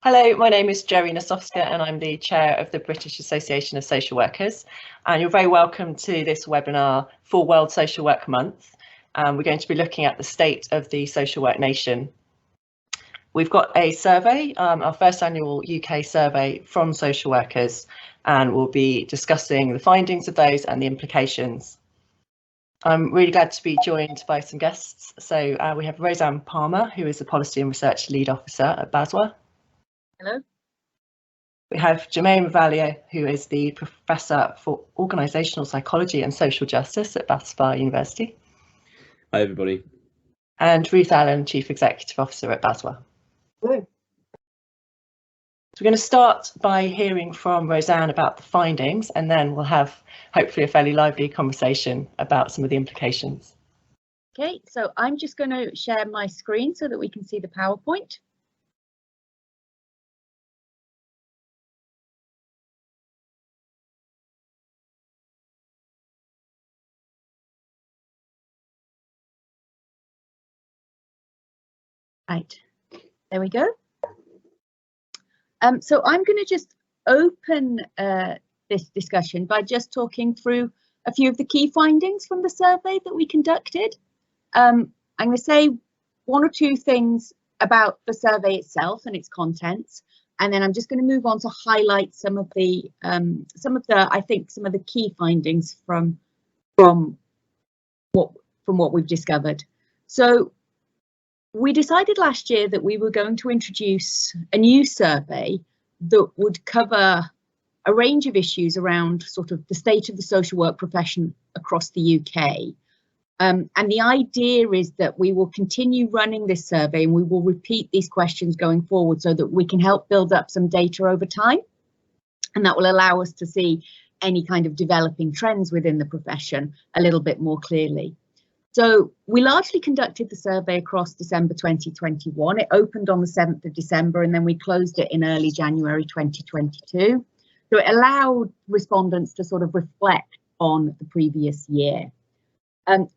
Hello, my name is Gerry Nosowska and I'm the chair of the British Association of Social Workers, and you're very welcome to this webinar for World Social Work Month. We're going to be looking at the state of the social work nation. We've got a survey, our first annual UK survey from social workers, and we'll be discussing the findings of those and the implications. I'm really glad to be joined by some guests. So we have Rosanne Palmer, who is the Policy and Research Lead Officer at BASW. Hello. We have Jermaine Ravalier, who is the Professor for Organisational Psychology and Social Justice at BASW University. Hi, everybody. And Ruth Allen, Chief Executive Officer at BASW. Hello. So we're going to start by hearing from Rosanne about the findings, and then we'll have hopefully a fairly lively conversation about some of the implications. Okay, so I'm just going to share my screen so that we can see the PowerPoint. Right, there we go. So I'm going to just open this discussion by just talking through a few of the key findings from the survey that we conducted. I'm going to say one or two things about the survey itself and its contents, and then I'm just going to move on to highlight some of the key findings from what we've discovered. So we decided last year that we were going to introduce a new survey that would cover a range of issues around sort of the state of the social work profession across the UK. And the idea is that we will continue running this survey and we will repeat these questions going forward so that we can help build up some data over time. And that will allow us to see any kind of developing trends within the profession a little bit more clearly. So we largely conducted the survey across December 2021. It opened on the 7th of December and then we closed it in early January 2022. So it allowed respondents to sort of reflect on the previous year.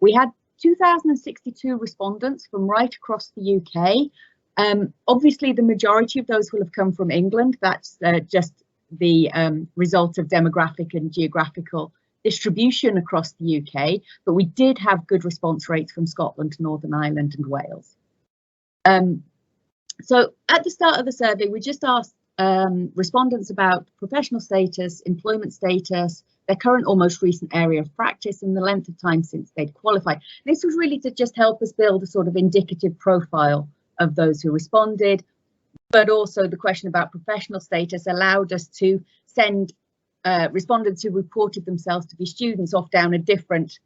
We had 2,062 respondents from right across the UK. Obviously, the majority of those will have come from England. That's just the result of demographic and geographical distribution across the UK, but we did have good response rates from Scotland, Northern Ireland and Wales. So at the start of the survey, we just asked respondents about professional status, employment status, their current or most recent area of practice and the length of time since they'd qualified. This was really to just help us build a sort of indicative profile of those who responded, but also the question about professional status allowed us to send respondents who reported themselves to be students off down a different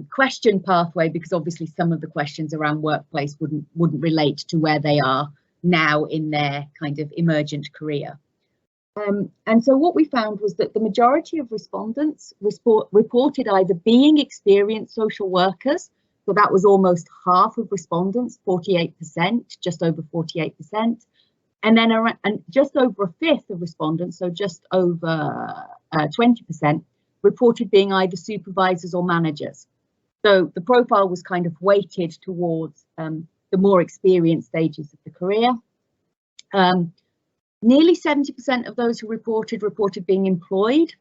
question pathway, because obviously some of the questions around workplace wouldn't relate to where they are now in their kind of emergent career. And so what we found was that the majority of respondents reported either being experienced social workers, so that was almost half of respondents, 48%, just over 48%. And then just over a fifth of respondents, so just over 20%, reported being either supervisors or managers. So the profile was kind of weighted towards the more experienced stages of the career. Nearly 70% of those who reported being employed.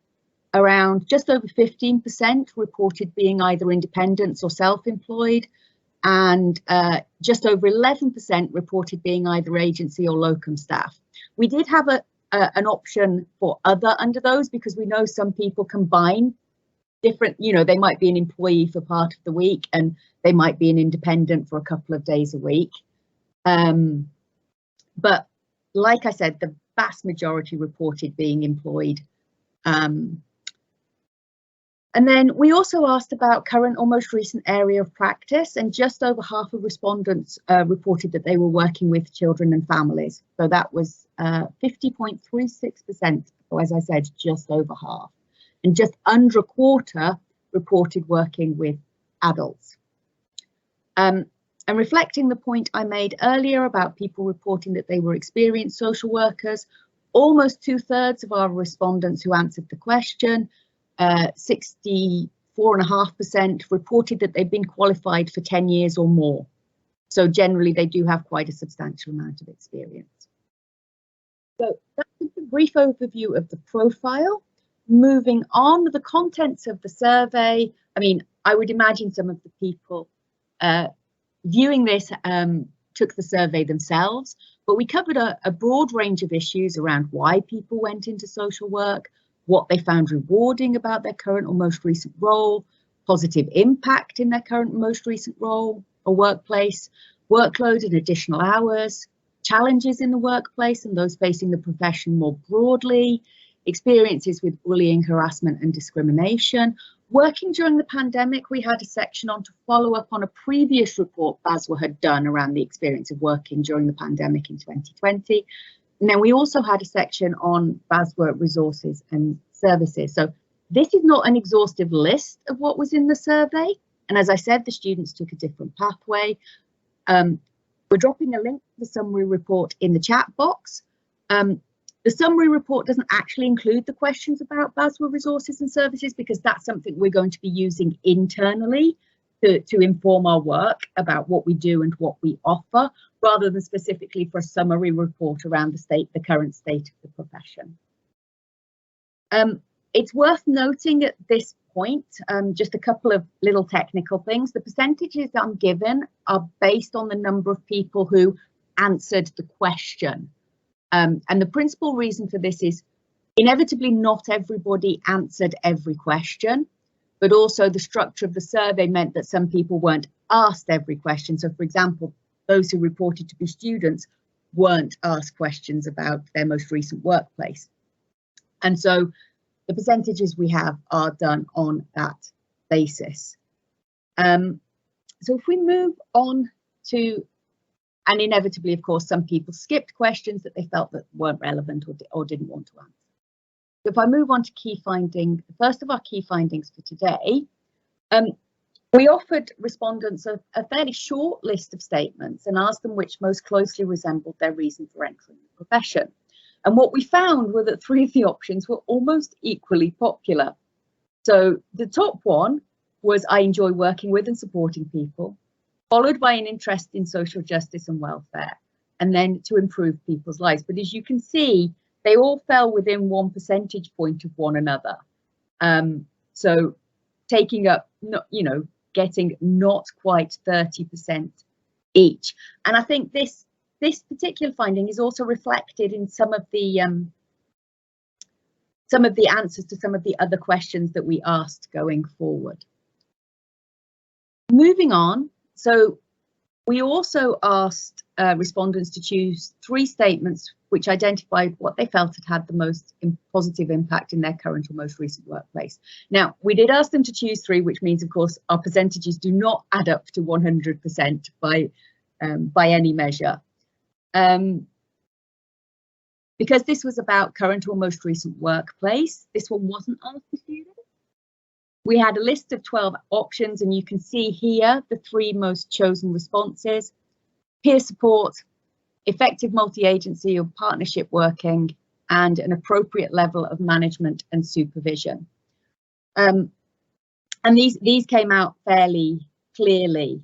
Around just over 15% reported being either independents or self-employed. And just over 11% reported being either agency or locum staff. We did have an option for other under those, because we know some people combine different, they might be an employee for part of the week and they might be an independent for a couple of days a week. But like I said, the vast majority reported being employed. And then we also asked about current or most recent area of practice, and just over half of respondents reported that they were working with children and families. So that was 50.36%, or as I said, just over half. And just under a quarter reported working with adults. And reflecting the point I made earlier about people reporting that they were experienced social workers, almost 2/3 of our respondents who answered the question, 64.5% reported that they've been qualified for 10 years or more. So generally they do have quite a substantial amount of experience. So that's a brief overview of the profile. Moving on, the contents of the survey. I mean, I would imagine some of the people viewing this took the survey themselves, but we covered a broad range of issues around why people went into social work, what they found rewarding about their current or most recent role, positive impact in their current and most recent role or workplace, workload and additional hours, challenges in the workplace and those facing the profession more broadly, experiences with bullying, harassment and discrimination. Working during the pandemic, we had a section on to follow up on a previous report BASW had done around the experience of working during the pandemic in 2020. And then we also had a section on BASW resources and services. So this is not an exhaustive list of what was in the survey. And as I said, the students took a different pathway. We're dropping a link to the summary report in the chat box. The summary report doesn't actually include the questions about BASW resources and services because that's something we're going to be using internally to inform our work about what we do and what we offer, rather than specifically for a summary report around the current state of the profession. It's worth noting at this point, just a couple of little technical things. The percentages I'm given are based on the number of people who answered the question. And the principal reason for this is inevitably not everybody answered every question, but also the structure of the survey meant that some people weren't asked every question. So, for example, those who reported to be students weren't asked questions about their most recent workplace. And so the percentages we have are done on that basis. So if we move on to, and inevitably, of course, some people skipped questions that they felt that weren't relevant or didn't want to answer. So if I move on to key finding, the first of our key findings for today, we offered respondents a fairly short list of statements and asked them which most closely resembled their reason for entering the profession. And what we found were that 3 of the options were almost equally popular. So the top one was I enjoy working with and supporting people, followed by an interest in social justice and welfare, and then to improve people's lives. But as you can see, they all fell within 1 percentage point of one another. So taking up, getting not quite 30% each. And I think this particular finding is also reflected in some of the answers to some of the other questions that we asked going forward. Moving on, so we also asked respondents to choose 3 statements which identified what they felt had the most positive impact in their current or most recent workplace. Now, we did ask them to choose 3, which means, of course, our percentages do not add up to 100% by any measure. Because this was about current or most recent workplace, this one wasn't asked to students. We had a list of 12 options, and you can see here the 3 most chosen responses: peer support, effective multi-agency or partnership working, and an appropriate level of management and supervision. And these came out fairly clearly.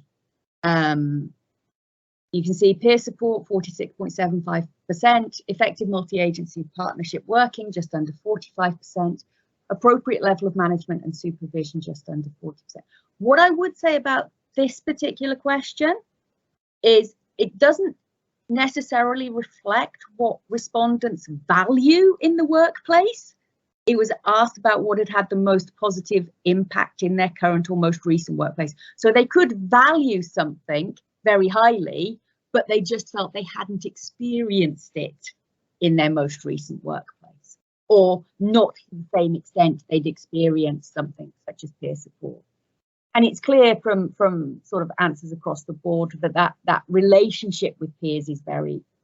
You can see peer support 46.75%, effective multi-agency partnership working just under 45%, appropriate level of management and supervision just under 40%. What I would say about this particular question is it doesn't necessarily reflect what respondents value in the workplace. It was asked about what had the most positive impact in their current or most recent workplace. So they could value something very highly, but they just felt they hadn't experienced it in their most recent workplace, or not to the same extent they'd experienced something such as peer support. And it's clear from sort of answers across the board that relationship with peers is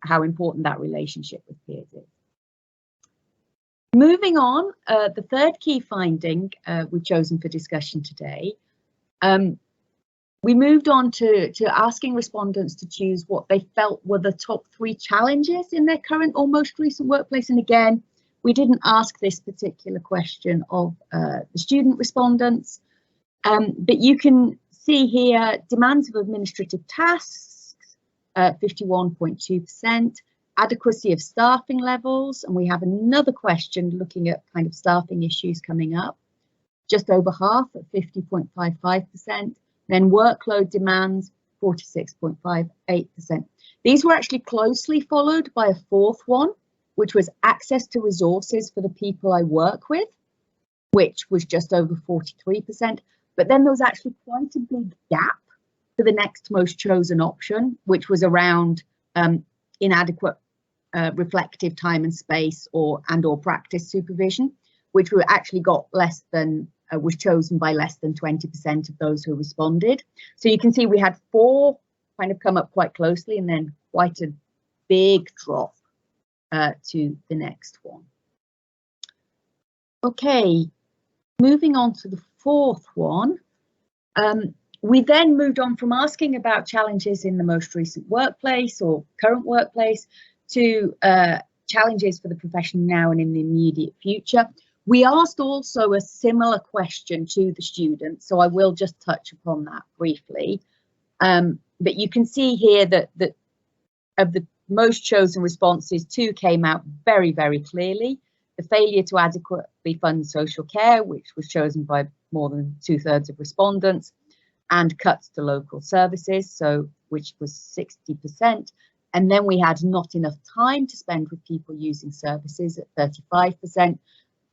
how important that relationship with peers is. Moving on, the third key finding we've chosen for discussion today, we moved on to asking respondents to choose what they felt were the top 3 challenges in their current or most recent workplace. And again, we didn't ask this particular question of the student respondents, but you can see here demands of administrative tasks, 51.2%, adequacy of staffing levels, and we have another question looking at kind of staffing issues coming up. Just over half at 50.55%, then workload demands 46.58%. These were actually closely followed by a fourth one, which was access to resources for the people I work with, which was just over 43%. But then there was actually quite a big gap to the next most chosen option, which was around inadequate reflective time and space or practice supervision, which we actually got less than, was chosen by less than 20% of those who responded. So you can see we had 4 kind of come up quite closely and then quite a big drop to the next one. Okay, moving on to the fourth one. We then moved on from asking about challenges in the most recent workplace or current workplace to challenges for the profession now and in the immediate future. We asked also a similar question to the students, so I will just touch upon that briefly. But you can see here that of the most chosen responses, 2 came out very, very clearly. The failure to adequately fund social care, which was chosen by more than 2/3 of respondents, and cuts to local services, so which was 60%. And then we had not enough time to spend with people using services at 35%,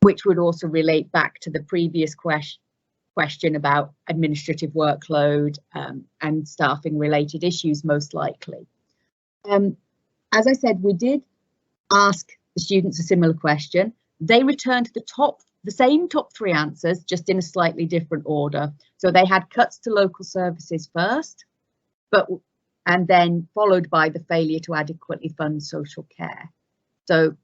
which would also relate back to the previous question about administrative workload and staffing related issues, most likely. As I said, we did ask the students a similar question. They returned the same top 3 answers, just in a slightly different order. So they had cuts to local services first, and then followed by the failure to adequately fund social care. So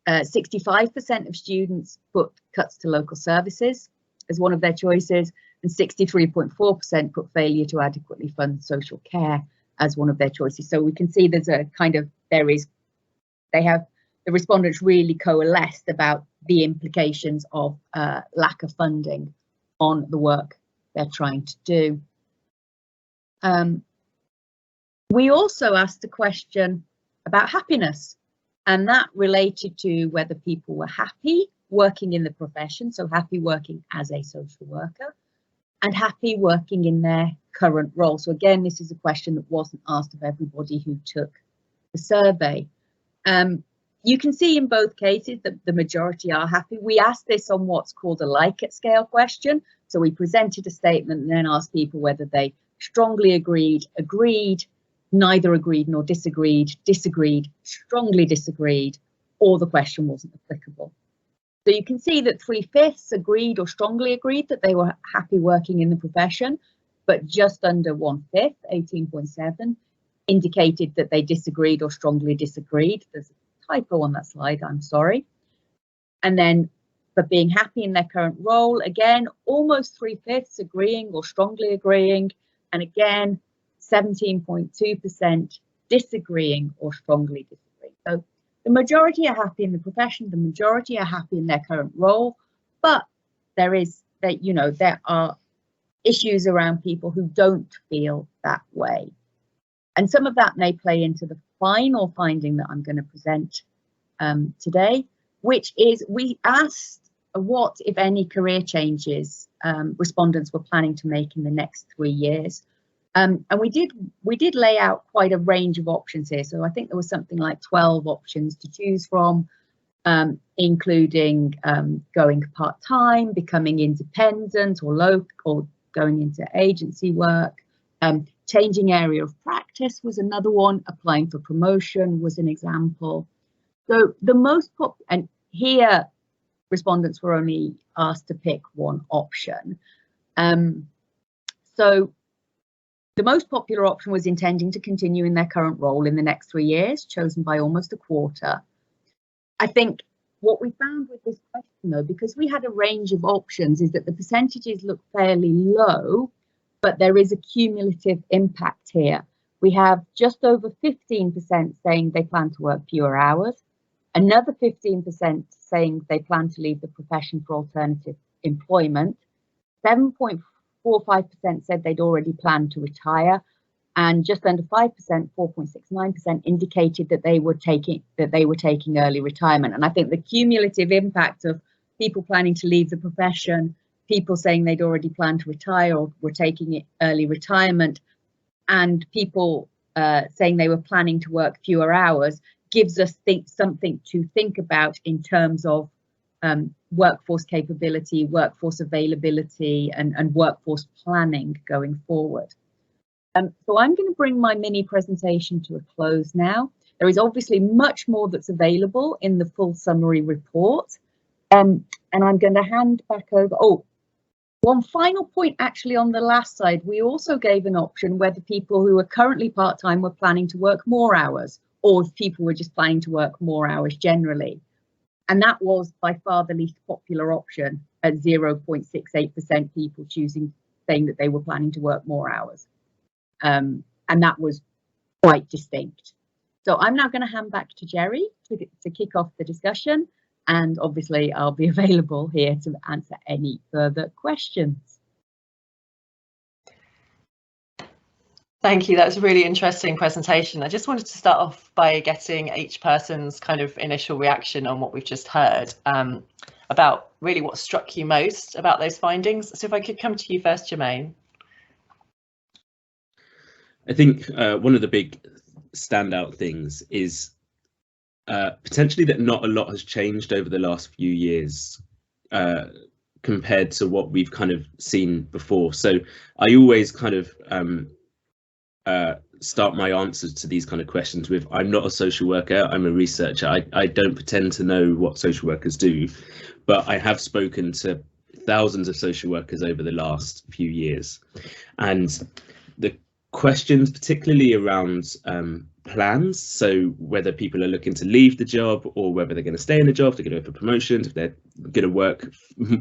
65% of students put cuts to local services as one of their choices, and 63.4% put failure to adequately fund social care as one of their choices. So we can see there's a kind of, the respondents really coalesced about the implications of lack of funding on the work they're trying to do. We also asked a question about happiness, and that related to whether people were happy working in the profession, so happy working as a social worker, and happy working in their current role. So again, this is a question that wasn't asked of everybody who took the survey. You can see in both cases that the majority are happy. We asked this on what's called a like-it scale question. So we presented a statement and then asked people whether they strongly agreed, agreed, neither agreed nor disagreed, disagreed, strongly disagreed, or the question wasn't applicable. So you can see that 3/5 agreed or strongly agreed that they were happy working in the profession, but just under 1/5, 18.7, indicated that they disagreed or strongly disagreed. There's a typo on that slide, I'm sorry. And then for being happy in their current role, again, almost 3/5 agreeing or strongly agreeing, and again, 17.2% disagreeing or strongly disagreeing. So the majority are happy in the profession, the majority are happy in their current role, but there are issues around people who don't feel that way. And some of that may play into the final finding that I'm going to present today, which is we asked what, if any, career changes respondents were planning to make in the next 3 years. And we did lay out quite a range of options here. So I think there was something like 12 options to choose from, including going part-time, becoming independent or local, or going into agency work. Changing area of practice was another one. Applying for promotion was an example. So the most and here respondents were only asked to pick one option. So the most popular option was intending to continue in their current role in the next 3 years, chosen by almost a quarter. I think what we found with this question, though, because we had a range of options, is that the percentages look fairly low, but there is a cumulative impact here. We have just over 15% saying they plan to work fewer hours, another 15% saying they plan to leave the profession for alternative employment, 7.45% said they'd already planned to retire, and just under 5%, 4.69%, indicated that they were taking early retirement. And I think the cumulative impact of people planning to leave the profession, people saying they'd already planned to retire or were taking early retirement, and people saying they were planning to work fewer hours gives us something to think about in terms of workforce capability, workforce availability, and workforce planning going forward. So I'm going to bring my mini presentation to a close now. There is obviously much more that's available in the full summary report. And I'm going to hand back over. Oh, one final point actually on the last slide. We also gave an option whether people who are currently part-time were planning to work more hours, or if people were just planning to work more hours generally. And that was by far the least popular option at 0.68% people saying that they were planning to work more hours. And that was quite distinct. So I'm now going to hand back to Gerry to kick off the discussion. And obviously I'll be available here to answer any further questions. Thank you. That was a really interesting presentation. I just wanted to start off by getting each person's kind of initial reaction on what we've just heard, about really what struck you most about those findings. So if I could come to you first, Jermaine. I think one of the big standout things is potentially that not a lot has changed over the last few years compared to what we've kind of seen before. So I always kind of start my answers to these kind of questions with, I'm not a social worker, I'm a researcher. I don't pretend to know what social workers do, but I have spoken to thousands of social workers over the last few years. And the questions, particularly around plans, so whether people are looking to leave the job or whether they're going to stay in the job, if they're going to go for promotions, if they're going to work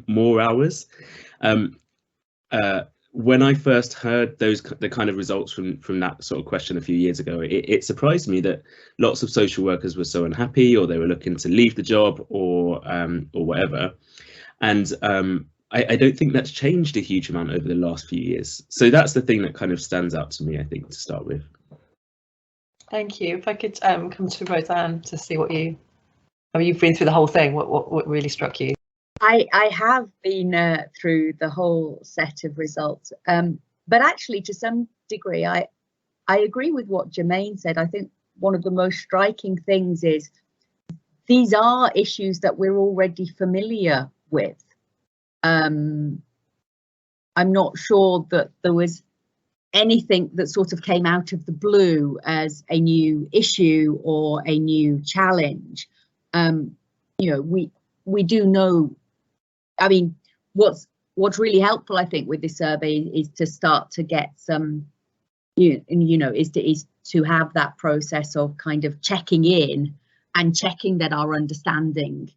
more hours. When I first heard the kind of results from that sort of question a few years ago, it surprised me that lots of social workers were so unhappy, or they were looking to leave the job, or whatever. And I don't think that's changed a huge amount over the last few years. So that's the thing that kind of stands out to me, I think, to start with. Thank you. If I could come to Rosanne to see what you've been through the whole thing, what really struck you? I have been through the whole set of results, but actually to some degree I agree with what Jermaine said. I think one of the most striking things is these are issues that we're already familiar with. I'm not sure that there was anything that sort of came out of the blue as a new issue or a new challenge. You know, we do know. I mean, what's really helpful, I think, with this survey is to start to get some, is to have that process of kind of checking in and checking that our understanding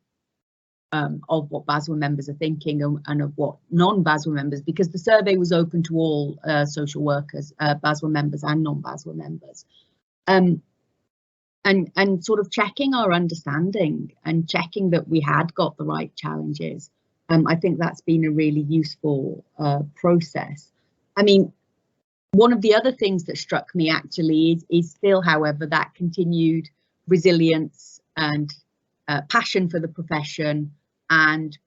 of what BASW members are thinking and of what non-BASW members, because the survey was open to all social workers, BASW members and non-BASW members, and sort of checking our understanding and checking that we had got the right challenges. I think that's been a really useful process. I mean, one of the other things that struck me actually is still, however, that continued resilience and passion for the profession, and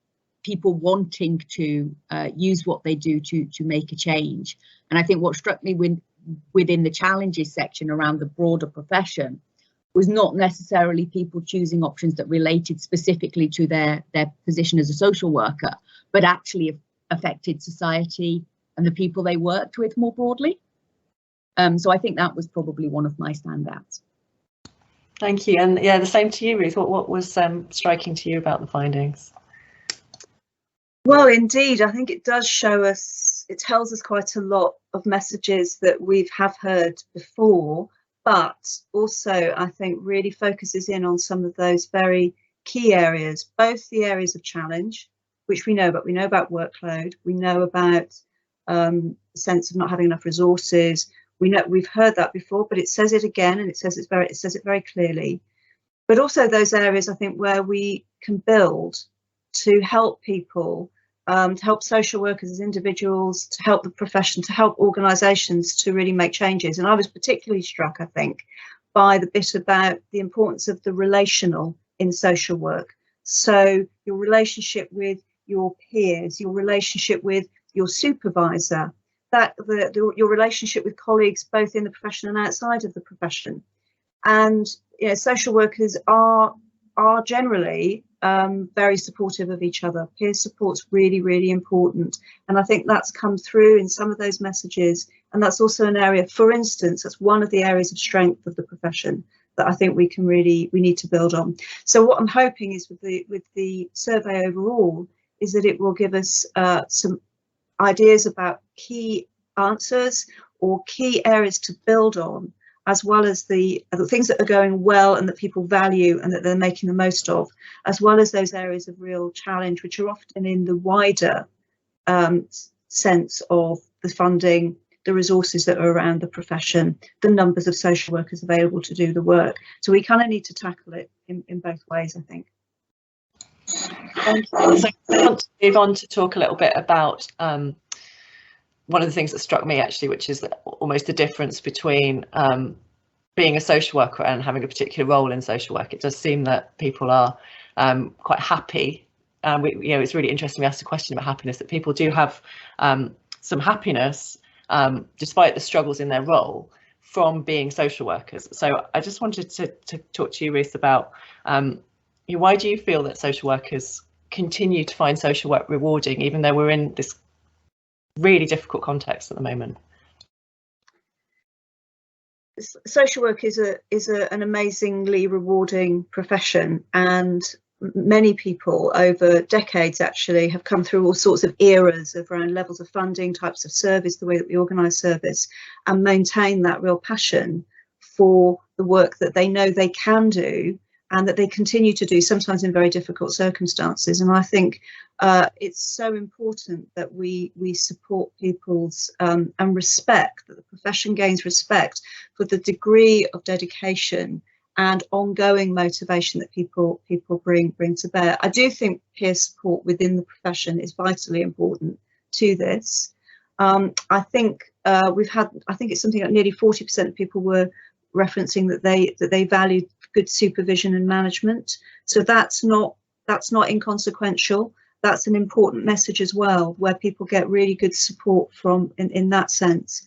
people wanting to use what they do to make a change. And I think what struck me within the challenges section around the broader profession was not necessarily people choosing options that related specifically to their position as a social worker, but actually affected society and the people they worked with more broadly. So I think that was probably one of my standouts. Thank you. And yeah, the same to you, Ruth. What was striking to you about the findings? Well, indeed, I think it does show us, it tells us quite a lot of messages that we have heard before, but also I think really focuses in on some of those very key areas, both the areas of challenge, which we know about. We know about workload, we know about the sense of not having enough resources. We know, we've heard that before, but it says it again, and it says it very clearly. But also those areas, I think, where we can build to help people to help social workers as individuals, to help the profession, to help organisations to really make changes. And I was particularly struck, I think, by the bit about the importance of the relational in social work. So your relationship with your peers, your relationship with your supervisor, your relationship with colleagues both in the profession and outside of the profession. And social workers are generally very supportive of each other. Peer support's really, really important. And I think that's come through in some of those messages. And that's also an area, for instance, that's one of the areas of strength of the profession that I think we need to build on. So what I'm hoping is with the survey overall is that it will give us some ideas about key answers or key areas to build on, as well as the things that are going well and that people value and that they're making the most of, as well as those areas of real challenge, which are often in the wider sense of the funding, the resources that are around the profession, the numbers of social workers available to do the work. So we kind of need to tackle it in both ways, I think. Thank you. So I want to move on to talk a little bit about one of the things that struck me actually, which is almost the difference between being a social worker and having a particular role in social work. It does seem that people are quite happy. It's really interesting. We asked a question about happiness, that people do have some happiness despite the struggles in their role from being social workers. So I just wanted to talk to you, Ruth, about why do you feel that social workers continue to find social work rewarding, even though we're in this really difficult context at the moment? Social work is an amazingly rewarding profession, and many people over decades actually have come through all sorts of eras of around levels of funding, types of service, the way that we organise service, and maintain that real passion for the work that they know they can do and that they continue to do, sometimes in very difficult circumstances. And I think it's so important that we support people's and respect, that the profession gains respect for the degree of dedication and ongoing motivation that people bring to bear. I do think peer support within the profession is vitally important to this. I think it's something like nearly 40% of people were referencing that they valued good supervision and management. So that's not inconsequential. That's an important message as well, where people get really good support from in that sense,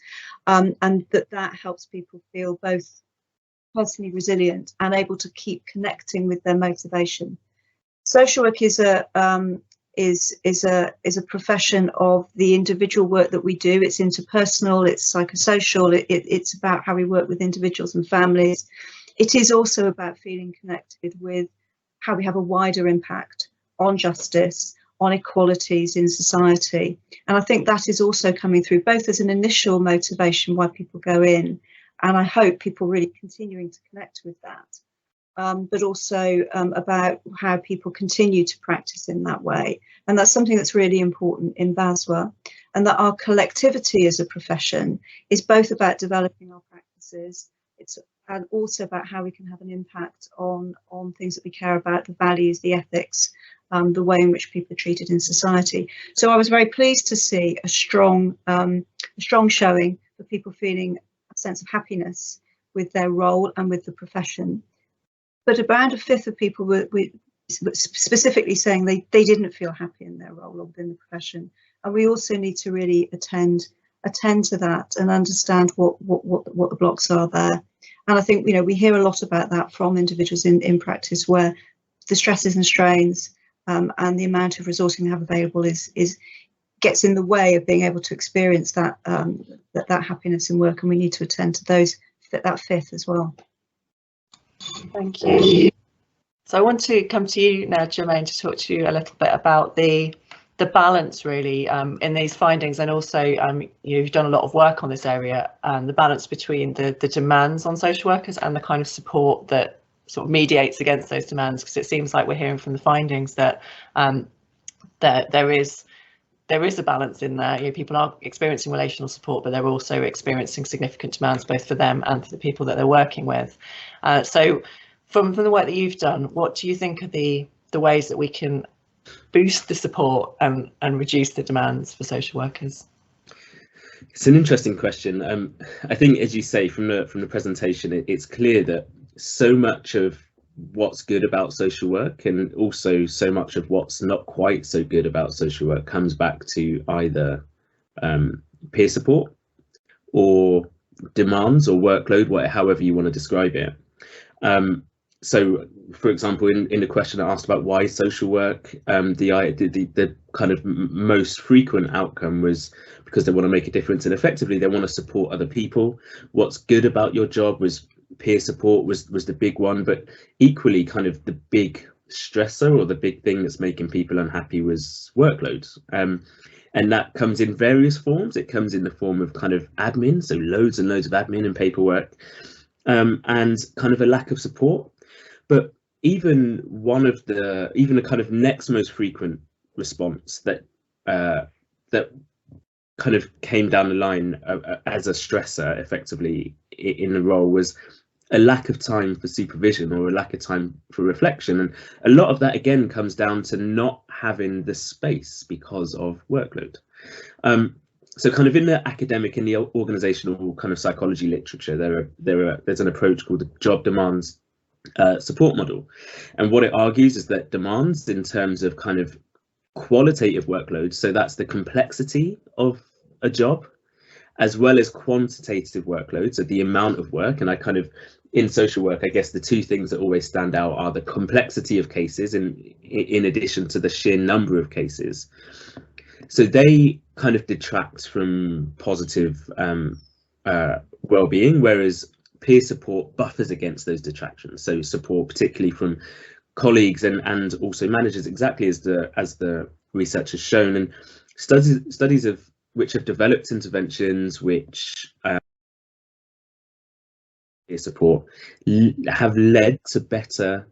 and that helps people feel both personally resilient and able to keep connecting with their motivation. Social work is a profession of the individual work that we do. It's interpersonal, it's psychosocial, it's about how we work with individuals and families. It is also about feeling connected with how we have a wider impact on justice, on equalities in society. And I think that is also coming through both as an initial motivation why people go in, and I hope people really continuing to connect with that, but also about how people continue to practice in that way. And that's something that's really important in BASW, and that our collectivity as a profession is both about developing our practices, and also about how we can have an impact on things that we care about, the values, the ethics, the way in which people are treated in society. So I was very pleased to see a strong showing for people feeling a sense of happiness with their role and with the profession. But around a fifth of people were specifically saying they didn't feel happy in their role or within the profession. And we also need to really attend to that and understand what the blocks are there. And I think, we hear a lot about that from individuals in practice, where the stresses and strains and the amount of resourcing they have available gets in the way of being able to experience that happiness in work, and we need to attend to that fifth as well. Thank you. So I want to come to you now, Jermaine, to talk to you a little bit about the balance really in these findings, and also you've done a lot of work on this area, the balance between the demands on social workers and the kind of support that sort of mediates against those demands, because it seems like we're hearing from the findings that there is a balance in there. People are experiencing relational support, but they're also experiencing significant demands both for them and for the people that they're working with. So from the work that you've done, what do you think are the ways that we can boost the support and reduce the demands for social workers? It's an interesting question. I think, as you say, from the presentation, it's clear that so much of what's good about social work, and also so much of what's not quite so good about social work, comes back to either peer support or demands or workload, however you want to describe it. So, for example, in the question I asked about why social work, the kind of most frequent outcome was because they want to make a difference, and effectively they want to support other people. What's good about your job was peer support was the big one, but equally kind of the big stressor or the big thing that's making people unhappy was workload. And that comes in various forms. It comes in the form of kind of admin, so loads and loads of admin and paperwork, and kind of a lack of support. But even the kind of next most frequent response that kind of came down the line as a stressor effectively in the role was a lack of time for supervision or a lack of time for reflection. And a lot of that again comes down to not having the space because of workload. So kind of in the academic, in the organizational kind of psychology literature, there's an approach called the job demands support model. And what it argues is that demands in terms of kind of qualitative workload, so that's the complexity of a job, as well as quantitative workload, so the amount of work. And I kind of, in social work, I guess the two things that always stand out are the complexity of cases in addition to the sheer number of cases. So they kind of detract from positive well-being, whereas peer support buffers against those detractions. So support, particularly from colleagues and also managers, exactly as the research has shown, and studies of which have developed interventions which peer support have led to better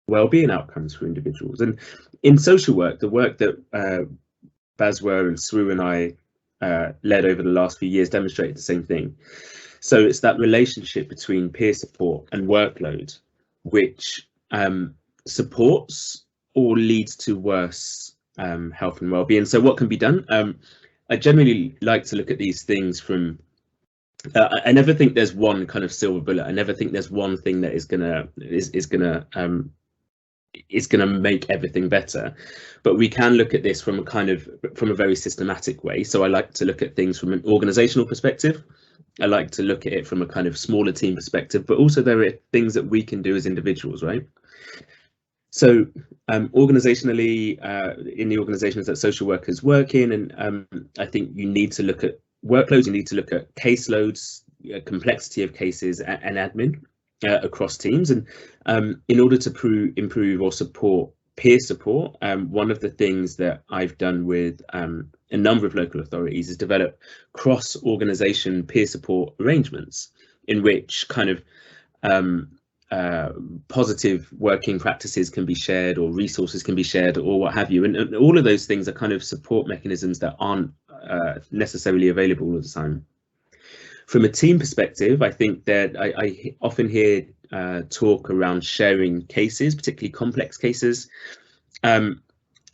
well-being outcomes for individuals. And in social work, the work that BASW and SWU and I led over the last few years demonstrated the same thing. So it's that relationship between peer support and workload which supports or leads to worse health and well-being. So what can be done? I generally like to look at these things from I never think there's one kind of silver bullet. I never think there's one thing that is gonna make everything better, but we can look at this from a very systematic way. So I like to look at things from an organizational perspective. I like to look at it from a kind of smaller team perspective, but also there are things that we can do as individuals, right? So organizationally, in the organizations that social workers work in, and I think you need to look at workloads, you need to look at caseloads, complexity of cases, and admin across teams. And in order to improve or support peer support, one of the things that I've done with a number of local authorities is develop cross-organisation peer support arrangements in which kind of positive working practices can be shared, or resources can be shared, or what have you. And all of those things are kind of support mechanisms that aren't necessarily available all the time. From a team perspective, I think that I often hear talk around sharing cases, particularly complex cases. And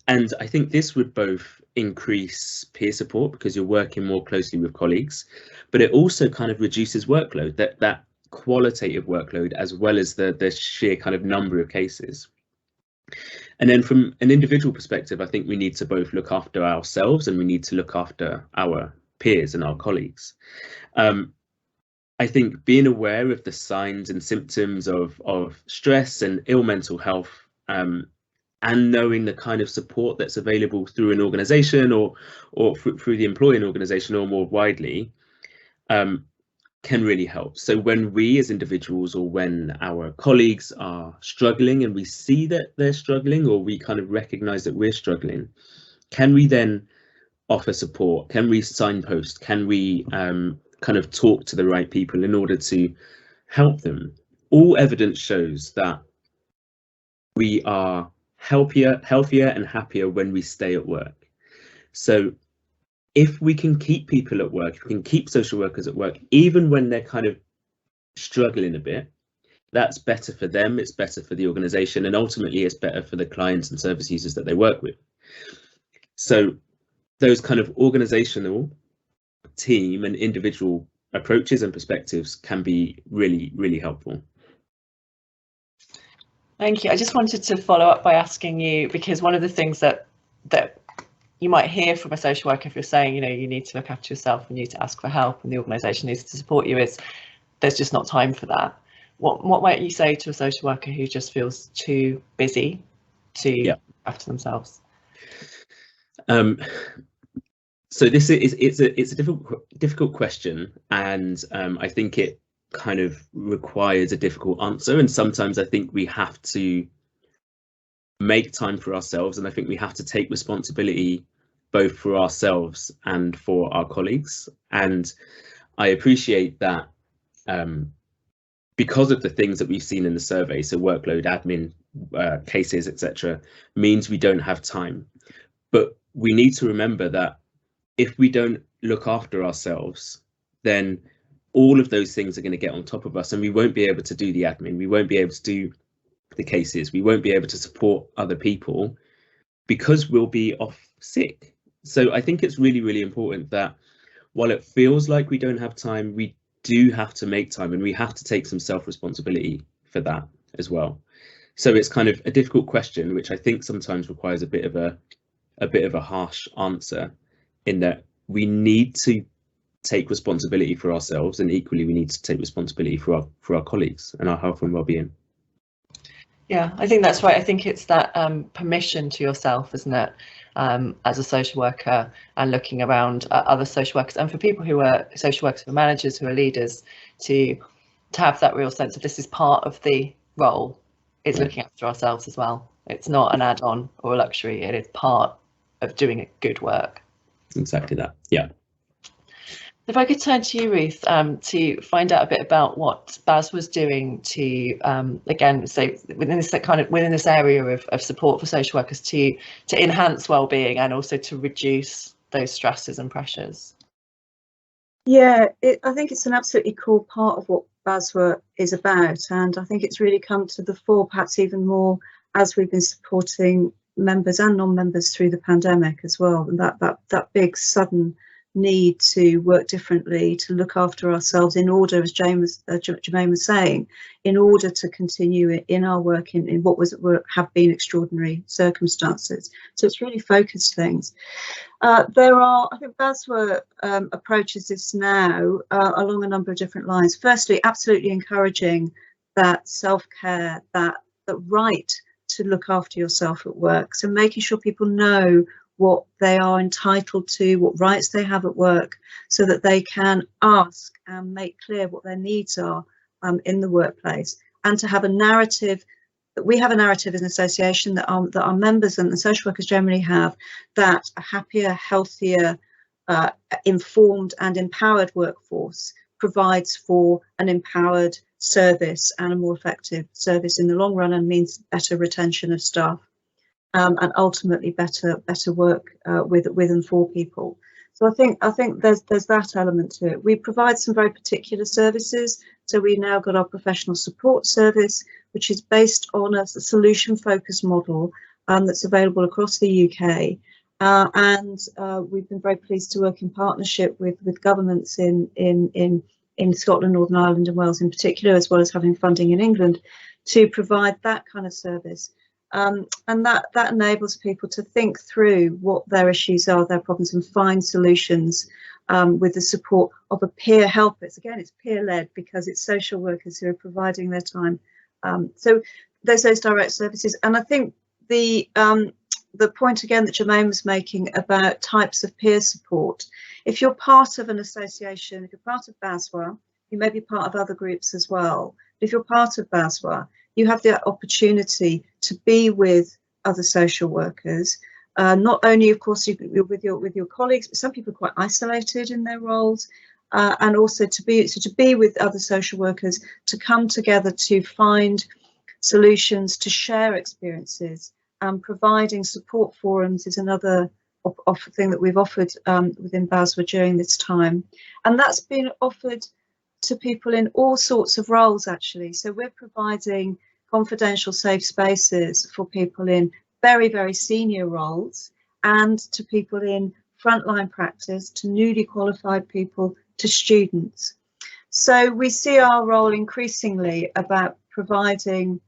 I think this would both increase peer support because you're working more closely with colleagues, but it also kind of reduces workload, that qualitative workload, as well as the sheer kind of number of cases. And then from an individual perspective, I think we need to both look after ourselves and we need to look after our peers and our colleagues. I think being aware of the signs and symptoms of stress and ill mental health, and knowing the kind of support that's available through an organisation or through the employing organisation or more widely, can really help. So when we as individuals, or when our colleagues are struggling and we see that they're struggling, or we kind of recognise that we're struggling, can we then offer support? Can we signpost? Can we kind of talk to the right people in order to help them? All evidence shows that we are healthier and happier when we stay at work. So if we can keep people at work, if we can keep social workers at work, even when they're kind of struggling a bit, that's better for them, it's better for the organisation, and ultimately it's better for the clients and service users that they work with. So those kind of organisational, team and individual approaches and perspectives can be really, really helpful. Thank you. I just wanted to follow up by asking you, because one of the things that you might hear from a social worker if you're saying, you know, you need to look after yourself and you need to ask for help and the organisation needs to support you, is there's just not time for that. What might you say to a social worker who just feels too busy to look after themselves? So this is it's a difficult question, and I think it kind of requires a difficult answer, and sometimes I think we have to make time for ourselves, and I think we have to take responsibility both for ourselves and for our colleagues. And I appreciate that because of the things that we've seen in the survey, so workload, admin, cases, etc., means we don't have time. But we need to remember that if we don't look after ourselves, then all of those things are going to get on top of us, and we won't be able to do the admin, we won't be able to do the cases, we won't be able to support other people because we'll be off sick. So I think it's really, really important that while it feels like we don't have time, we do have to make time, and we have to take some self-responsibility for that as well. So it's kind of a difficult question, which I think sometimes requires a bit of a harsh answer, in that we need to take responsibility for ourselves, and equally we need to take responsibility for our colleagues and our health and well-being. Yeah, I think that's right. I think it's that permission to yourself, isn't it, as a social worker, and looking around other social workers, and for people who are social workers, who are managers, who are leaders, to have that real sense of this is part of the role, is looking after ourselves as well. It's not an add-on or a luxury, it is part of doing a good work. Exactly that, yeah. If I could turn to you, Ruth, to find out a bit about what BASW was doing to, again, say within this area of support for social workers to enhance well-being and also to reduce those stresses and pressures. Yeah, I think it's an absolutely core part of what BASW is about, and I think it's really come to the fore, perhaps even more as we've been supporting members and non-members through the pandemic as well, and that big sudden need to work differently, to look after ourselves in order, as Jermaine was saying, in order to continue in our work in what have been extraordinary circumstances. So it's really focused things. I think BASW approaches this now along a number of different lines. Firstly, absolutely encouraging that self-care, that right to look after yourself at work. So making sure people know what they are entitled to, what rights they have at work, so that they can ask and make clear what their needs are in the workplace, and to have a narrative, that we have a narrative as an association, that our members and the social workers generally have, that a happier, healthier, informed and empowered workforce provides for an empowered service and a more effective service in the long run, and means better retention of staff. And ultimately better work with and for people. So I think there's that element to it. We provide some very particular services. So we now got our professional support service, which is based on a solution-focused model that's available across the UK. And we've been very pleased to work in partnership with governments in Scotland, Northern Ireland and Wales in particular, as well as having funding in England, to provide that kind of service. And that enables people to think through what their issues are, their problems, and find solutions with the support of a peer helper. Again, it's peer-led because it's social workers who are providing their time. So there's those direct services. And I think the point again that Jermaine was making about types of peer support, if you're part of an association, if you're part of BASW, you may be part of other groups as well. But if you're part of BASW, you have the opportunity to be with other social workers, not only, of course, you're with your colleagues, but some people are quite isolated in their roles, and also to be with other social workers, to come together to find solutions, to share experiences, and providing support forums is another thing that we've offered within BASW during this time, and that's been offered to people in all sorts of roles, actually. So we're providing confidential safe spaces for people in very, very senior roles, and to people in frontline practice, to newly qualified people, to students. So we see our role increasingly about providing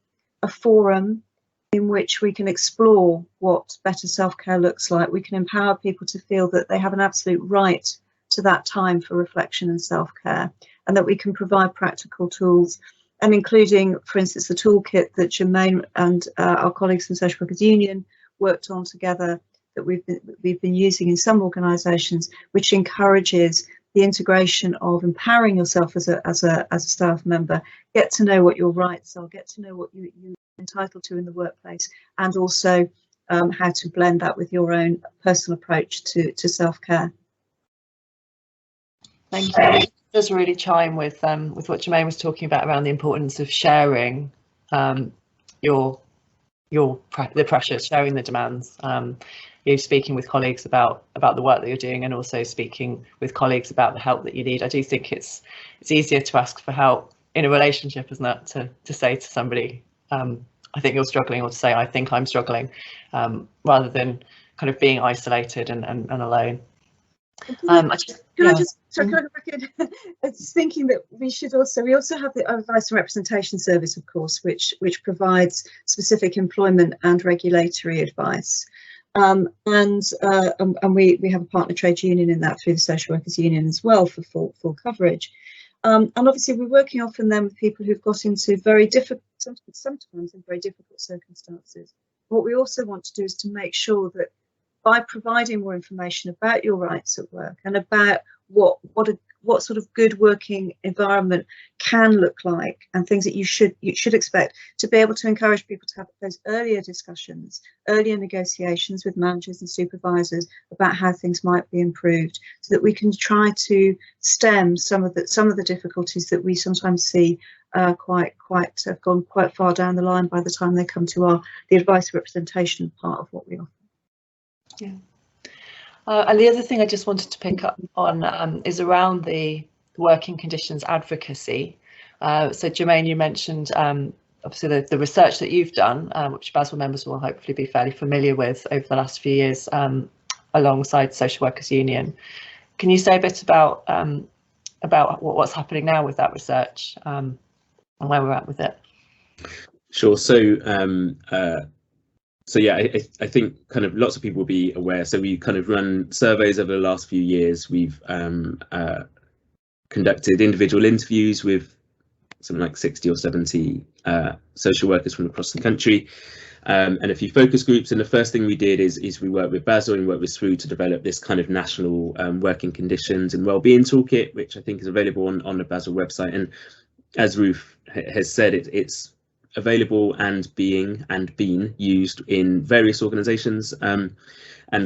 a forum in which we can explore what better self-care looks like. We can empower people to feel that they have an absolute right to that time for reflection and self-care, and that we can provide practical tools, and including, for instance, the toolkit that Jermaine and our colleagues from Social Workers Union worked on together, that we've been using in some organisations, which encourages the integration of empowering yourself as a staff member, get to know what your rights are, get to know what you're entitled to in the workplace, and also how to blend that with your own personal approach to self-care. Thank you. It does really chime with what Jermaine was talking about around the importance of sharing the pressures, sharing the demands. You're speaking with colleagues about the work that you're doing, and also speaking with colleagues about the help that you need. I do think it's easier to ask for help in a relationship, isn't it, to say to somebody, I think you're struggling, or to say, I think I'm struggling, rather than kind of being isolated and alone. Can I go back in? I was thinking that we also have the Advice and Representation Service, of course, which provides specific employment and regulatory advice. And we have a partner trade union in that through the Social Workers Union as well for full coverage. And obviously we're working often then with people who've got into very difficult, sometimes in very difficult circumstances. What we also want to do is to make sure that by providing more information about your rights at work, and about what sort of good working environment can look like, and things that you should expect, to be able to encourage people to have those earlier discussions, earlier negotiations with managers and supervisors about how things might be improved, so that we can try to stem some of the difficulties that we sometimes see have gone quite far down the line by the time they come to the advice representation part of what we offer. Yeah. And the other thing I just wanted to pick up on is around the working conditions advocacy. So Jermaine, you mentioned obviously the research that you've done, which BASW members will hopefully be fairly familiar with over the last few years, alongside Social Workers Union. Can you say a bit about what's happening now with that research, and where we're at with it? Sure. So yeah, I think kind of lots of people will be aware. So we kind of run surveys over the last few years. We've conducted individual interviews with something like 60 or 70 social workers from across the country, and a few focus groups. And the first thing we did is we worked with BASW and worked with SWU to develop this kind of national working conditions and wellbeing toolkit, which I think is available on the BASW website. And as Ruth has said, it's available and being used in various organisations, and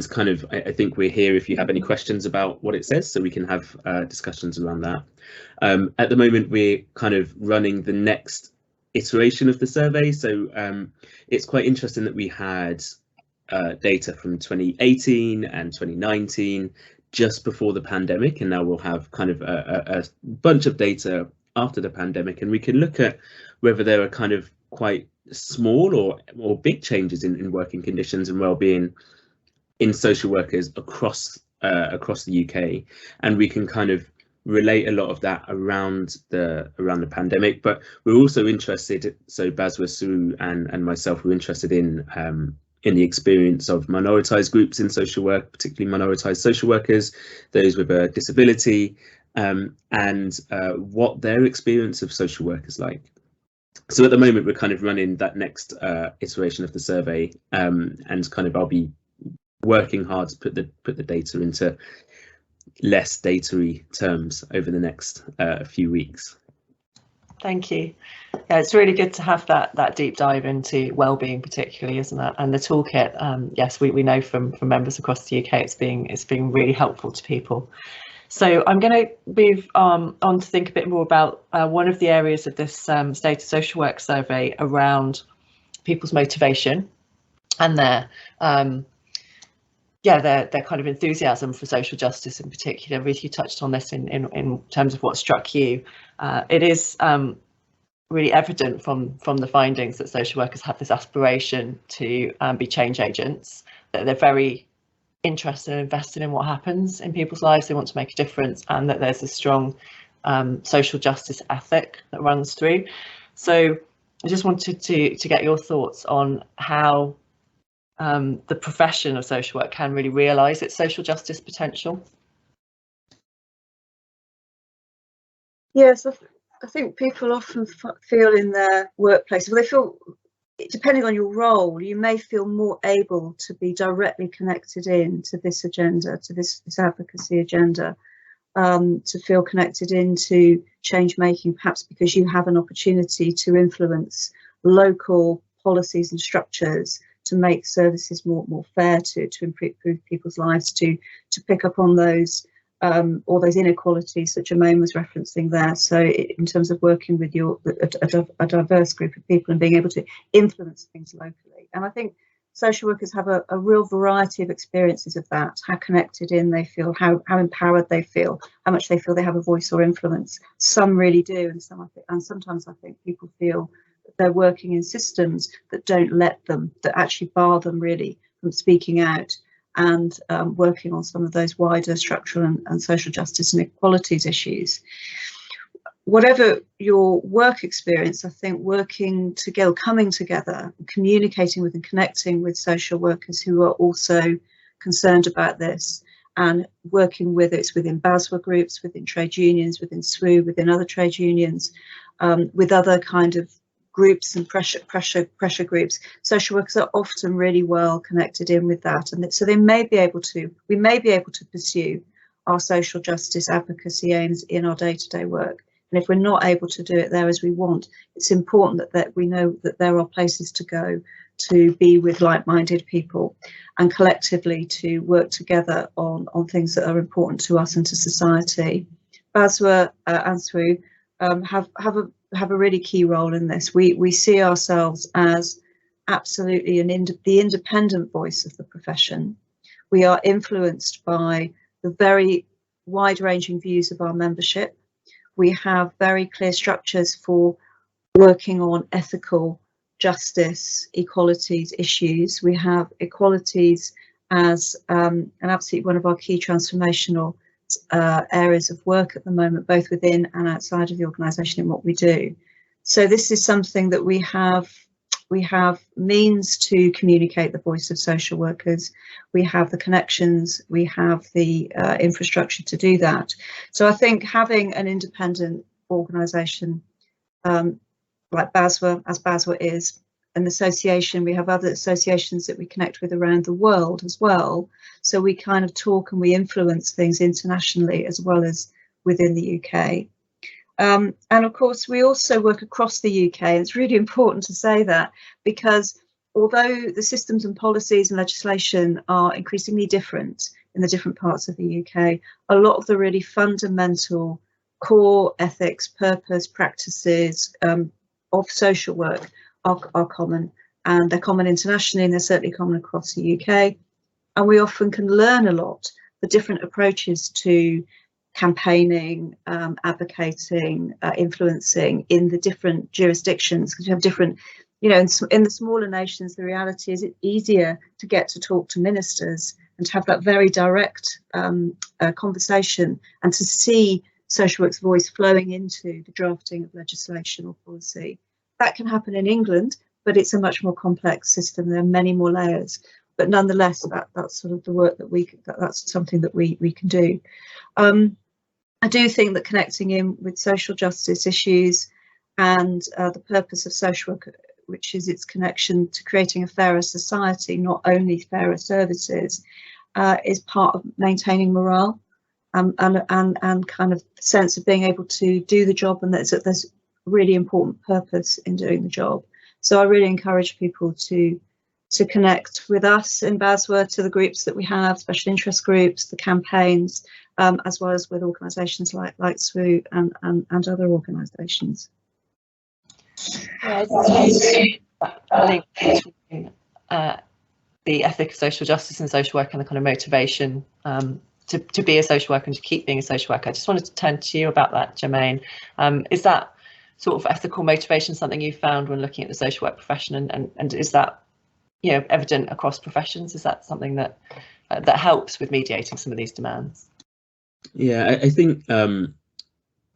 kind of I think we're here if you have any questions about what it says, so we can have discussions around that. At the moment we're kind of running the next iteration of the survey, so it's quite interesting that we had data from 2018 and 2019 just before the pandemic, and now we'll have kind of a bunch of data after the pandemic, and we can look at whether there are kind of quite small or big changes in working conditions and well-being in social workers across the UK, and we can kind of relate a lot of that around the pandemic. But we're also interested, so BASW, SWU and myself were interested in the experience of minoritized groups in social work, particularly minoritized social workers, those with a disability, and what their experience of social work is like. So at the moment we're kind of running that next iteration of the survey, and kind of I'll be working hard to put the data into less data-y terms over the next few weeks. Thank you. Yeah, it's really good to have that deep dive into wellbeing, particularly, isn't it? And the toolkit, yes, we know from members across the UK, it's being really helpful to people. So I'm going to move on to think a bit more about one of the areas of this State of Social Work survey around people's motivation and their yeah, their kind of enthusiasm for social justice in particular. Ruth, you touched on this in terms of what struck you. It is really evident from the findings that social workers have this aspiration to be change agents, that they're very interested and invested in what happens in people's lives. They want to make a difference, and that there's a strong social justice ethic that runs through. So I just wanted to get your thoughts on how the profession of social work can really realise its social justice potential. Yes, I think people often feel in their workplace, well, they feel, depending on your role, you may feel more able to be directly connected in to this agenda, to this advocacy agenda, to feel connected into change making, perhaps because you have an opportunity to influence local policies and structures to make services more fair, to improve people's lives, to pick up on those all those inequalities that Jermaine was referencing there. So in terms of working with a diverse group of people and being able to influence things locally. And I think social workers have a real variety of experiences of that, how connected in they feel, how empowered they feel, how much they feel they have a voice or influence. Some really do, and sometimes I think people feel that they're working in systems that don't let them, that actually bar them really from speaking out and working on some of those wider structural and social justice and equalities issues. Whatever your work experience, I think working together, coming together, communicating with and connecting with social workers who are also concerned about this, and working with it's within BASW groups, within trade unions, within SWU, within other trade unions, with other kind of groups and pressure groups. Social workers are often really well connected in with that, and so we may be able to pursue our social justice advocacy aims in our day-to-day work. And if we're not able to do it there as we want, it's important that we know that there are places to go to be with like-minded people and collectively to work together on things that are important to us and to society. BASW and SWU have a really key role in this. We see ourselves as absolutely the independent voice of the profession. We are influenced by the very wide-ranging views of our membership. We have very clear structures for working on ethical justice, equalities issues. We have equalities as an absolute one of our key transformational areas of work at the moment, both within and outside of the organisation in what we do. So this is something that we have means to communicate the voice of social workers. We have the connections, we have the infrastructure to do that. So I think having an independent organisation like BASW, as BASW is, an association, we have other associations that we connect with around the world as well. So we kind of talk and we influence things internationally as well as within the UK. And of course, we also work across the UK. And it's really important to say that, because although the systems and policies and legislation are increasingly different in the different parts of the UK, a lot of the really fundamental core ethics, purpose, practices of social work are common, and they're common internationally, and they're certainly common across the UK. And we often can learn a lot, the different approaches to campaigning, advocating, influencing in the different jurisdictions, because you have different, you know, in the smaller nations, the reality is it's easier to get to talk to ministers and to have that very direct conversation, and to see social work's voice flowing into the drafting of legislation or policy. That can happen in England, but it's a much more complex system. There are many more layers, but nonetheless, that's sort of the work that that's something that we can do. I do think that connecting in with social justice issues and the purpose of social work, which is its connection to creating a fairer society, not only fairer services, is part of maintaining morale and kind of sense of being able to do the job, and there's really important purpose in doing the job. So I really encourage people to connect with us in BASW, to the groups that we have, special interest groups, the campaigns, as well as with organisations like SWU and other organisations. Yeah, I think the ethic of social justice and social work and the kind of motivation to be a social worker and to keep being a social worker. I just wanted to turn to you about that, Jermaine. Is that sort of ethical motivation something you found when looking at the social work profession, and is that, you know, evident across professions? Is that something that that helps with mediating some of these demands? Yeah, I think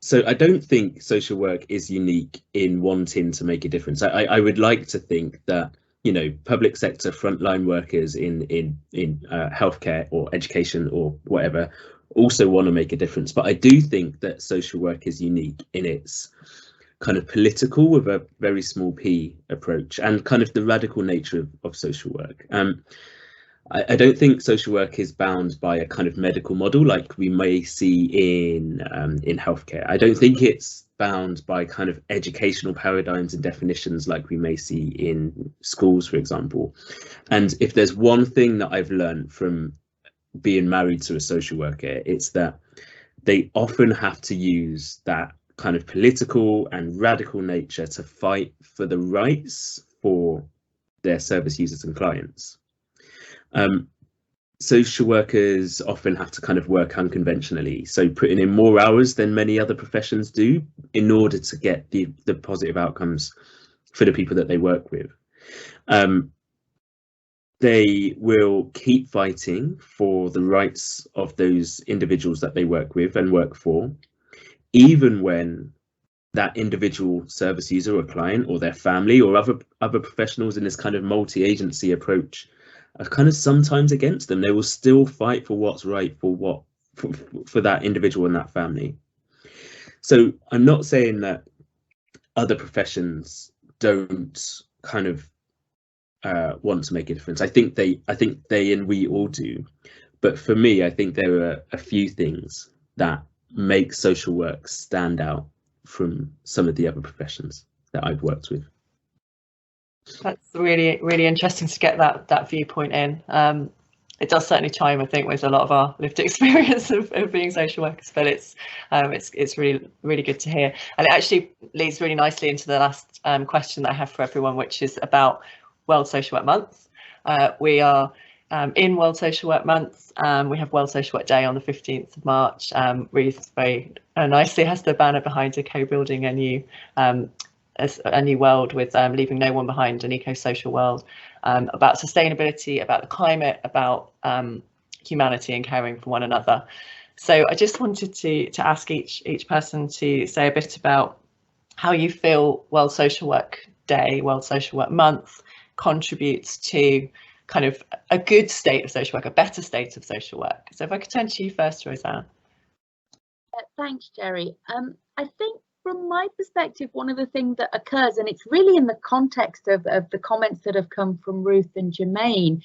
so. I don't think social work is unique in wanting to make a difference. I would like to think that, you know, public sector frontline workers in healthcare or education or whatever also want to make a difference. But I do think that social work is unique in its kind of political, with a very small p approach, and kind of the radical nature of social work. I don't think social work is bound by a kind of medical model like we may see in healthcare. I don't think it's bound by kind of educational paradigms and definitions like we may see in schools, for example. And if there's one thing that I've learned from being married to a social worker, it's that they often have to use that kind of political and radical nature to fight for the rights for their service users and clients. Social workers often have to kind of work unconventionally, so putting in more hours than many other professions do in order to get the positive outcomes for the people that they work with. They will keep fighting for the rights of those individuals that they work with and work for, even when that individual service user or client or their family or other professionals in this kind of multi-agency approach are kind of sometimes against them. They will still fight for what's right for that individual and that family. So I'm not saying that other professions don't kind of want to make a difference. I think they and we all do. But for me, I think there are a few things that make social work stand out from some of the other professions that I've worked with. That's really, really interesting to get that viewpoint in. It does certainly chime, I think, with a lot of our lived experience of being social workers, but it's really, really good to hear. And it actually leads really nicely into the last question that I have for everyone, which is about World Social Work Month. We are in World Social Work Month. We have World Social Work Day on the 15th of March. Ruth very nicely has the banner behind her, co-building a new world with leaving no one behind, an eco-social world, about sustainability, about the climate, about humanity and caring for one another. So I just wanted to ask each person to say a bit about how you feel World Social Work Day, World Social Work Month contributes to kind of a good state of social work, a better state of social work. So if I could turn to you first, Rosanne. Thanks, Gerry. I think from my perspective, one of the things that occurs, and it's really in the context of the comments that have come from Ruth and Jermaine,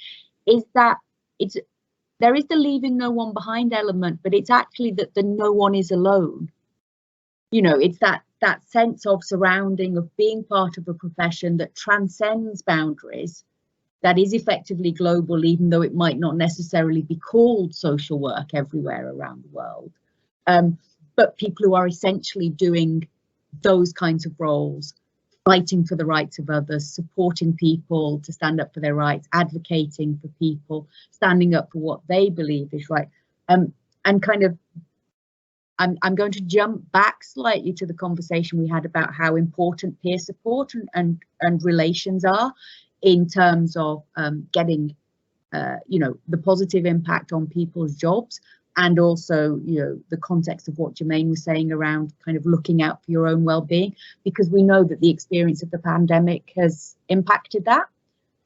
is that there is the leaving no one behind element, but it's actually that the no one is alone. You know, it's that sense of surrounding, of being part of a profession that transcends boundaries, that is effectively global, even though it might not necessarily be called social work everywhere around the world. But people who are essentially doing those kinds of roles, fighting for the rights of others, supporting people to stand up for their rights, advocating for people, standing up for what they believe is right. And kind of, I'm going to jump back slightly to the conversation we had about how important peer support and relations are in terms of getting, you know, the positive impact on people's jobs. And also, you know, the context of what Jermaine was saying around kind of looking out for your own well-being, because we know that the experience of the pandemic has impacted that.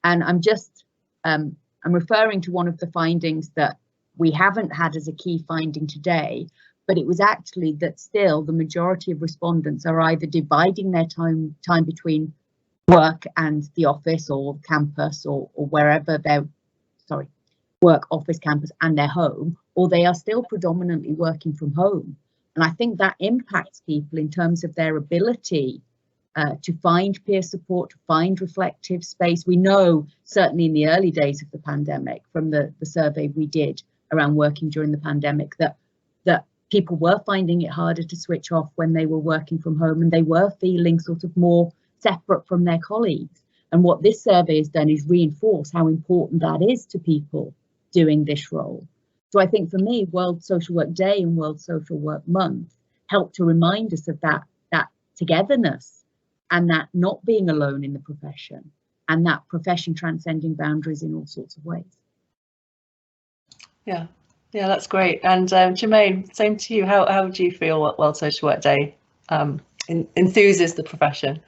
And I'm referring to one of the findings that we haven't had as a key finding today, but it was actually that still the majority of respondents are either dividing their time between work and the office or campus or wherever they're, work, office, campus and their home, or they are still predominantly working from home. And I think that impacts people in terms of their ability to find peer support, to find reflective space. We know certainly in the early days of the pandemic, from the survey we did around working during the pandemic, that people were finding it harder to switch off when they were working from home, and they were feeling sort of more separate from their colleagues. And what this survey has done is reinforce how important that is to people doing this role. So I think for me, World Social Work Day and World Social Work Month help to remind us of that togetherness and that not being alone in the profession, and that profession transcending boundaries in all sorts of ways. Yeah, that's great. And Jermaine, same to you. How do you feel what World Social Work Day enthuses the profession?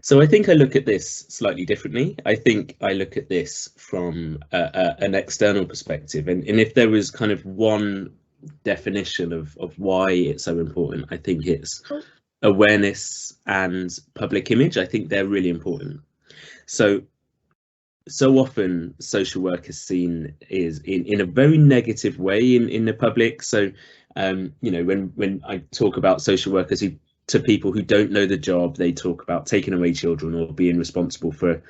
So I think I look at this slightly differently. I think I look at this from an external perspective, and if there was kind of one definition of why it's so important, I think it's awareness and public image. I think they're really important. So often social work is seen is in a very negative way in the public. So you know, when I talk about social workers to people who don't know the job, they talk about taking away children or being responsible for,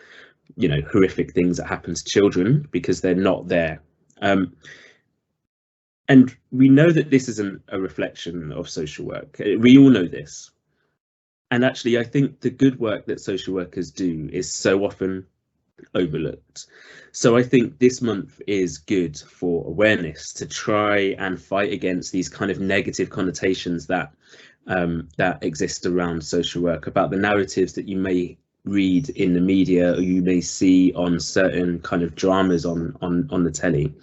you know, horrific things that happen to children because they're not there. And we know that this isn't a reflection of social work. We all know this. And actually, I think the good work that social workers do is so often overlooked. So I think this month is good for awareness, to try and fight against these kind of negative connotations that that exist around social work, about the narratives that you may read in the media or you may see on certain kind of dramas on the telly,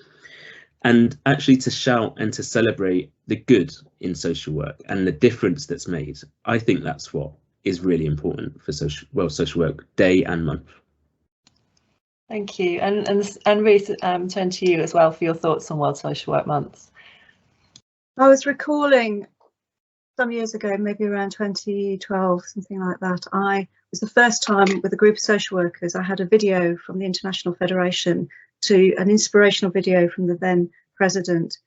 and actually to shout and to celebrate the good in social work and the difference that's made. I think that's what is really important for Social Work Day and month. Thank you. And Ruth, turn to you as well for your thoughts on World Social Work Month. I was recalling some years ago, maybe around 2012, something like that. I was the first time with a group of social workers. I had a video from the International Federation, to an inspirational video from the then president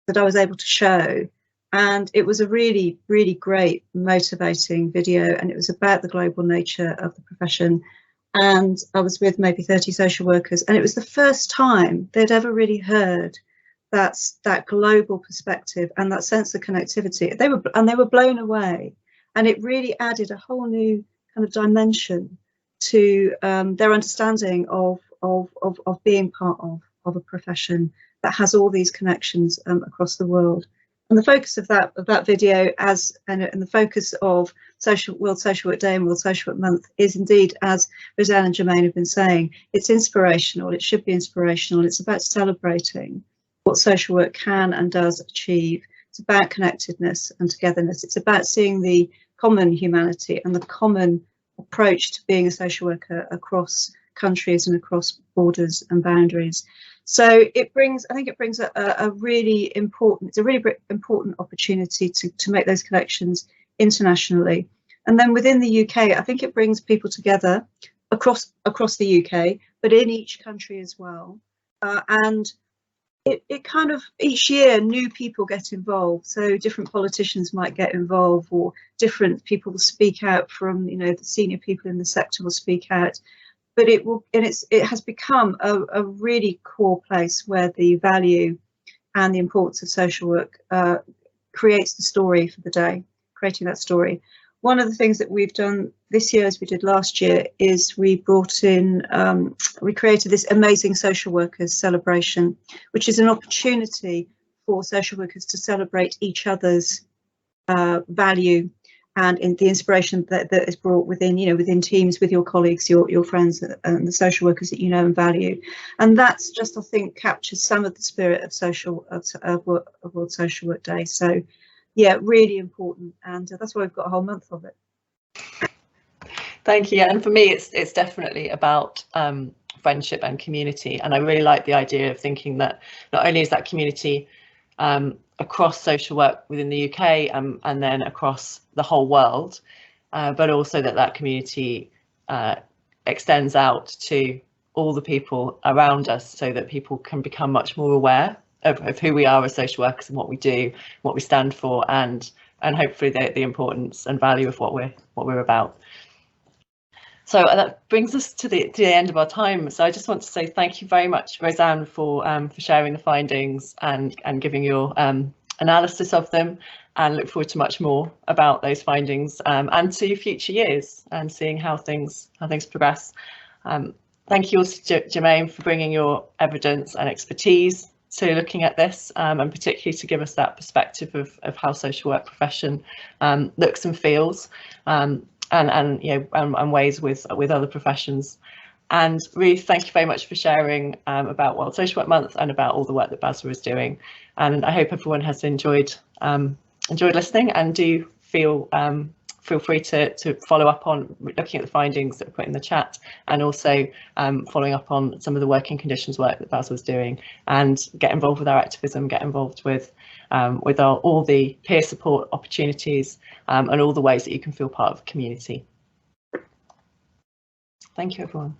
that I was able to show. And it was a really, really great, motivating video. And it was about the global nature of the profession. And I was with maybe 30 social workers. And it was the first time they'd ever really heard that global perspective and that sense of connectivity. They were blown away. And it really added a whole new kind of dimension to their understanding of being part of a profession that has all these connections across the world. And the focus of that video, and the focus of World Social Work Day and World Social Work Month, is indeed, as Rosanne and Jermaine have been saying, it's inspirational. It should be inspirational. It's about celebrating what social work can and does achieve. It's about connectedness and togetherness. It's about seeing the common humanity and the common approach to being a social worker across countries and across borders and boundaries. So I think it brings a really important opportunity to make those connections internationally. And then within the UK, I think it brings people together across the UK, but in each country as well. And it kind of, each year new people get involved. So different politicians might get involved, or different people will speak out from, you know, the senior people in the sector will speak out. But it has become a really core place where the value and the importance of social work creates the story for the day, creating that story. One of the things that we've done this year, as we did last year, is we created this amazing social workers celebration, which is an opportunity for social workers to celebrate each other's value and in the inspiration that is brought within, you know, within teams, with your colleagues, your friends, and the social workers that you know and value. And that's just, I think, captures some of the spirit of World Social Work Day. So, yeah, really important, and that's why we've got a whole month of it. Thank you. And for me, it's definitely about friendship and community. And I really like the idea of thinking that not only is that community across social work within the UK and then across the whole world, but also that community extends out to all the people around us, so that people can become much more aware of who we are as social workers and what we do, what we stand for, and hopefully the importance and value of what we're about. So that brings us to the end of our time. So I just want to say thank you very much, Rosanne, for sharing the findings and giving your analysis of them. and look forward to much more about those findings and to future years and seeing how things progress. Thank you also, Jermaine, for bringing your evidence and expertise to looking at this, and particularly to give us that perspective of how social work profession looks and feels, and ways with other professions. And Ruth, thank you very much for sharing about World Social Work Month and about all the work that BASW is doing. And I hope everyone has enjoyed listening, and do feel free to follow up on looking at the findings that were put in the chat, and also following up on some of the working conditions work that BASW is doing, and get involved with our activism, get involved with all the peer support opportunities, and all the ways that you can feel part of a community. Thank you, everyone.